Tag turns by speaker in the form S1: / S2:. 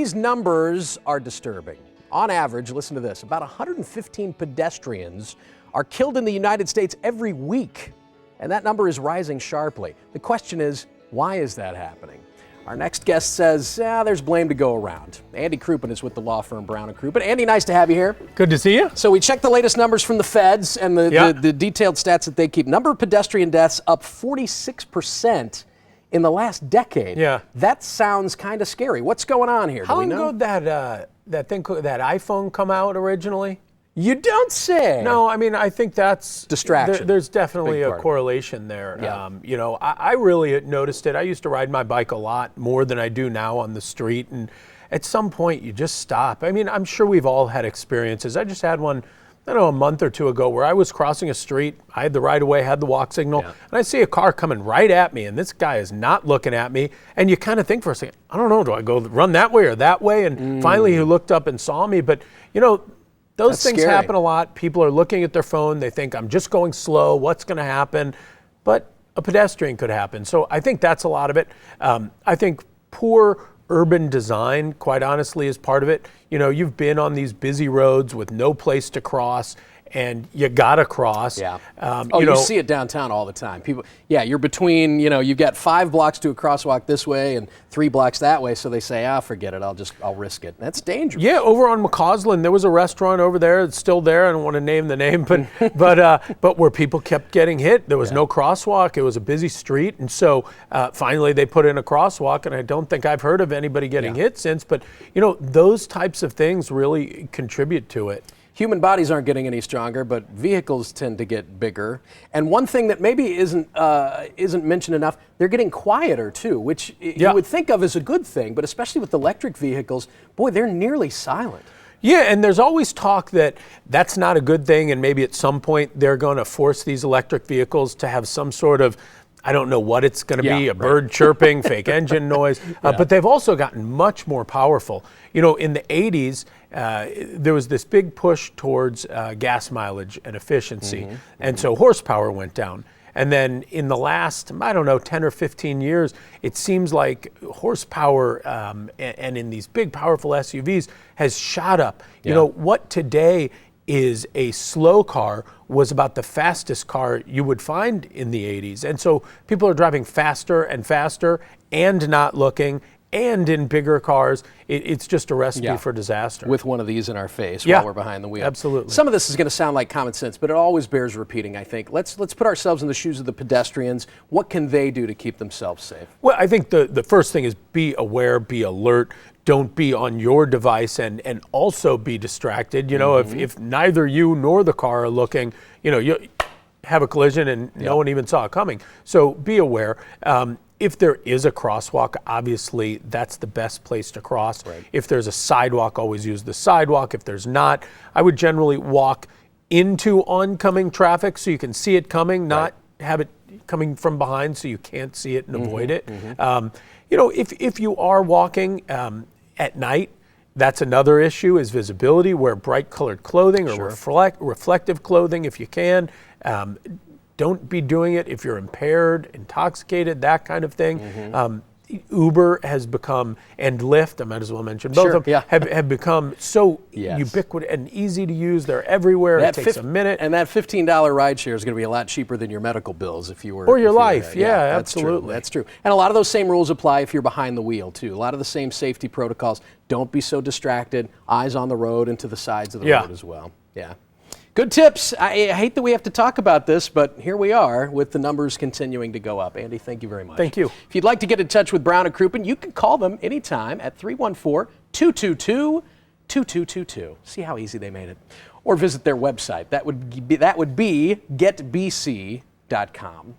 S1: These numbers are disturbing. On average, listen to this, about 115 pedestrians are killed in the United States every week, and that number is rising sharply. The question is, why is that happening? Our next guest says, there's blame to go around. Andy Crouppen is with the law firm Brown & Crouppen. Andy, nice to have you here.
S2: Good to see you.
S1: So we checked the latest numbers from the feds and the detailed stats that they keep. Number of pedestrian deaths up 46% in the last decade.
S2: Yeah.
S1: That sounds kind of scary. What's going on here?
S2: How long ago did that iPhone come out originally?
S1: You don't say.
S2: No, I mean, I think that's
S1: distraction.
S2: There's definitely a correlation there.
S1: Yeah.
S2: I really noticed it. I used to ride my bike a lot more than I do now on the street, and at some point you just stop. I mean, I'm sure we've all had experiences. I just had one, a month or two ago where I was crossing a street. I had the right of way, had the walk signal, and I see a car coming right at me, and this guy is not looking at me. And you kind of think for a second, I don't know, do I go run that way or that way? And finally he looked up and saw me. But, those things happen a lot. People are looking at their phone. They think, I'm just going slow. What's going to happen? But a pedestrian could happen. So I think that's a lot of it. I think poor urban design, quite honestly, is part of it. You've been on these busy roads with no place to cross, and you gotta cross.
S1: Yeah. You see it downtown all the time. People, you're between, you've got 5 blocks to a crosswalk this way and 3 blocks that way. So they say, forget it. I'll risk it. That's dangerous.
S2: Yeah. Over on McCausland, there was a restaurant over there. It's still there. I don't want to name the name, but where people kept getting hit. There was no crosswalk. It was a busy street, and so finally they put in a crosswalk. And I don't think I've heard of anybody getting hit since. But those types of things really contribute to it.
S1: Human bodies aren't getting any stronger, but vehicles tend to get bigger. And one thing that maybe isn't mentioned enough, they're getting quieter too, which you would think of as a good thing, but especially with electric vehicles, boy, they're nearly silent.
S2: Yeah, and there's always talk that that's not a good thing, and maybe at some point they're going to force these electric vehicles to have some sort of, I don't know what it's going to be, a bird chirping, fake engine noise, but they've also gotten much more powerful. In the 80s, there was this big push towards gas mileage and efficiency, and so horsepower went down. And then in the last, 10 or 15 years, it seems like horsepower and in these big, powerful SUVs has shot up. What today is a slow car was about the fastest car you would find in the 80s. And so people are driving faster and faster and not looking and in bigger cars. It's just a recipe for disaster.
S1: With one of these in our face while we're behind the wheel.
S2: Absolutely.
S1: Some of this is going to sound like common sense, but it always bears repeating, I think. Let's put ourselves in the shoes of the pedestrians. What can they do to keep themselves safe?
S2: Well, I think the first thing is be aware, be alert. Don't be on your device and also be distracted. If neither you nor the car are looking, you have a collision and no one even saw it coming. So be aware. If there is a crosswalk, obviously that's the best place to cross.
S1: Right.
S2: If there's a sidewalk, always use the sidewalk. If there's not, I would generally walk into oncoming traffic so you can see it coming, not have it coming from behind so you can't see it and avoid it. If you are walking at night, that's another issue, is visibility. Wear bright colored clothing or reflective clothing if you can. Don't be doing it if you're impaired, intoxicated, that kind of thing. Uber has become, and Lyft, I might as well mention both of them, have become so ubiquitous and easy to use. They're everywhere. It takes a minute.
S1: And that $15 ride share is going to be a lot cheaper than your medical bills if you were.
S2: Or your life,
S1: that's
S2: absolutely.
S1: True. That's true. And a lot of those same rules apply if you're behind the wheel, too. A lot of the same safety protocols. Don't be so distracted. Eyes on the road and to the sides of the road as well. Yeah. Good tips. I hate that we have to talk about this, but here we are with the numbers continuing to go up. Andy, thank you very much.
S2: Thank you.
S1: If you'd like to get in touch with Brown & Crouppen, you can call them anytime at 314-222-2222. See how easy they made it. Or visit their website. That would be getbc.com.